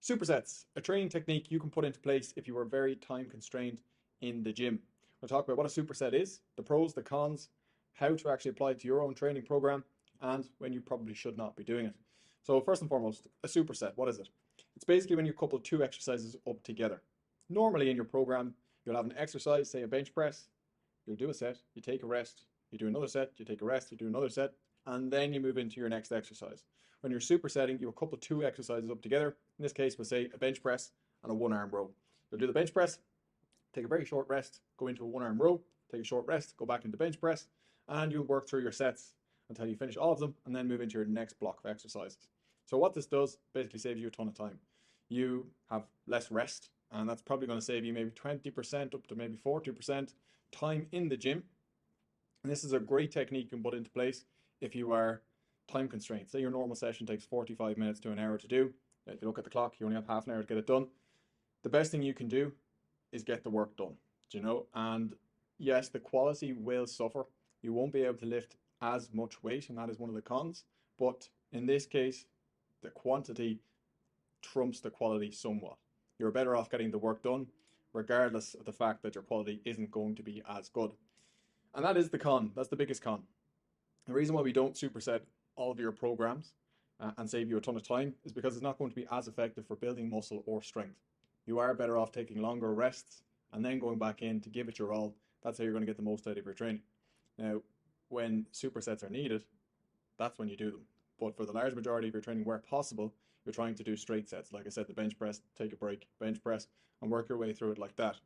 Supersets, a training technique you can put into place if you are very time constrained in the gym. We'll talk about what a superset is, the pros, the cons, how to actually apply it to your own training program, and when you probably should not be doing it. So first and foremost, a superset, what is it? It's basically when you couple two exercises up together. Normally in your program, you'll have an exercise, say a bench press, you'll do a set, you take a rest, you do another set, you take a rest, you do another set, and then you move into your next exercise. When you're supersetting, you'll couple two exercises up together. In this case, we'll say a bench press and a one-arm row. You'll do the bench press, take a very short rest, go into a one-arm row, take a short rest, go back into bench press, and you'll work through your sets until you finish all of them, and then move into your next block of exercises. So what this does basically saves you a ton of time. You have less rest, and that's probably going to save you maybe 20% up to maybe 40% time in the gym. And this is a great technique you can put into place if you are time constrained. Say your normal session takes 45 minutes to an hour to do. If you look at the clock, you only have half an hour to get it done. The best thing you can do is get the work done, and yes, the quality will suffer. You won't be able to lift as much weight, and that is one of the cons. But in this case, the quantity trumps the quality somewhat. You're better off getting the work done, regardless of the fact that your quality isn't going to be as good. And that is the con. That's the biggest con. The reason why we don't superset all of your programs and save you a ton of time is because it's not going to be as effective for building muscle or strength. You are better off taking longer rests and then going back in to give it your all. That's how you're going to get the most out of your training. Now, when supersets are needed, that's when you do them. But for the large majority of your training, where possible, you're trying to do straight sets. Like I said, the bench press, take a break, bench press, and work your way through it like that.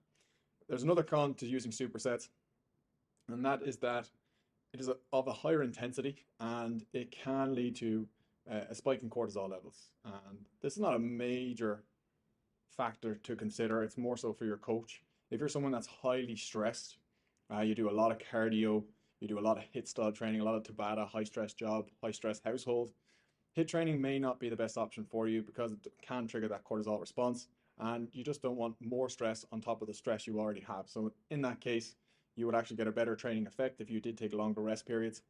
There's another con to using supersets, and that is that it is of a higher intensity and it can lead to a spike in cortisol levels. And this is not a major factor to consider. It's more so for your coach. If you're someone that's highly stressed, you do a lot of cardio, you do a lot of HIIT style training, a lot of Tabata, high stress job, high stress household, HIIT training may not be the best option for you because it can trigger that cortisol response, and you just don't want more stress on top of the stress you already have. So in that case, you would actually get a better training effect if you did take longer rest periods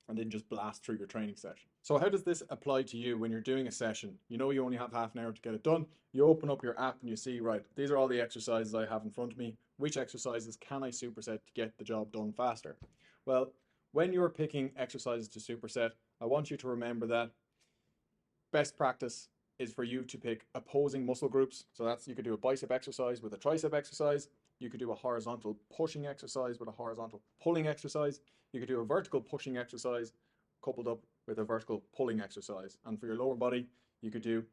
and then just blast through your training session. So how does this apply to you when you're doing a session? You know you only have half an hour to get it done. You open up your app and you see, right, these are all the exercises I have in front of me. Which exercises can I superset to get the job done faster? Well, when you're picking exercises to superset, I want you to remember that best practice is for you to pick opposing muscle groups. So that's, you could do a bicep exercise with a tricep exercise. You could do a horizontal pushing exercise with a horizontal pulling exercise. You could do a vertical pushing exercise coupled up with a vertical pulling exercise. And for your lower body, you could do,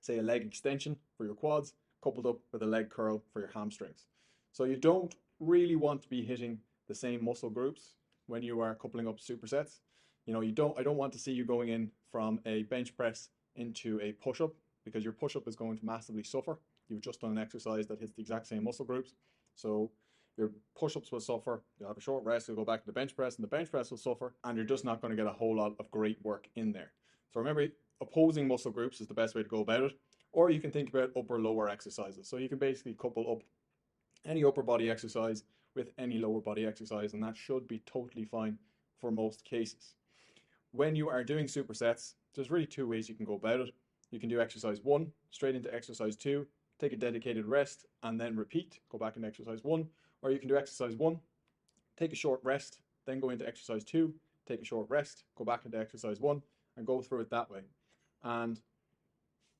say, a leg extension for your quads coupled up with a leg curl for your hamstrings. So you don't really want to be hitting the same muscle groups when you are coupling up supersets. I don't want to see you going in from a bench press into a push-up, because your push-up is going to massively suffer. You've just done an exercise that hits the exact same muscle groups. So your push-ups will suffer. You'll have a short rest, you'll go back to the bench press, and the bench press will suffer, and you're just not going to get a whole lot of great work in there. So remember, opposing muscle groups is the best way to go about it. Or you can think about upper-lower exercises. So you can basically couple up any upper body exercise with any lower body exercise, and that should be totally fine for most cases. When you are doing supersets, there's really two ways you can go about it. You can do exercise 1, straight into exercise 2, take a dedicated rest, and then repeat, go back into exercise 1. Or you can do exercise 1, take a short rest, then go into exercise 2, take a short rest, go back into exercise 1, and go through it that way. And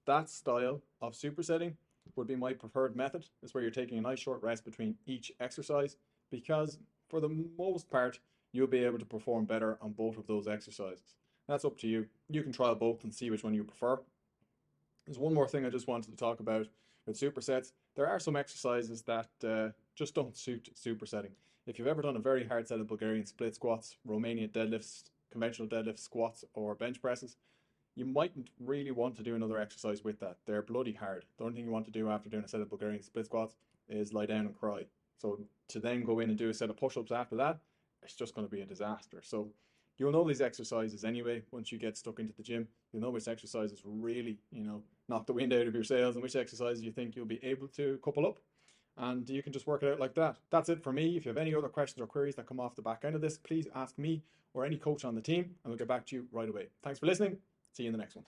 that style of supersetting would be my preferred method. It's where you're taking a nice short rest between each exercise, because for the most part, you'll be able to perform better on both of those exercises. That's up to you. You can trial both and see which one you prefer. There's one more thing I just wanted to talk about with supersets. There are some exercises that just don't suit supersetting. If you've ever done a very hard set of Bulgarian split squats, Romanian deadlifts, conventional deadlifts, squats, or bench presses, you mightn't really want to do another exercise with that. They're bloody hard. The only thing you want to do after doing a set of Bulgarian split squats is lie down and cry. So to then go in and do a set of push-ups after that, it's just going to be a disaster. So you'll know these exercises anyway. Once you get stuck into the gym, you'll know which exercises really, knock the wind out of your sails, and which exercises you think you'll be able to couple up. And you can just work it out like that. That's it for me. If you have any other questions or queries that come off the back end of this, please ask me or any coach on the team, and we'll get back to you right away. Thanks for listening. See you in the next one.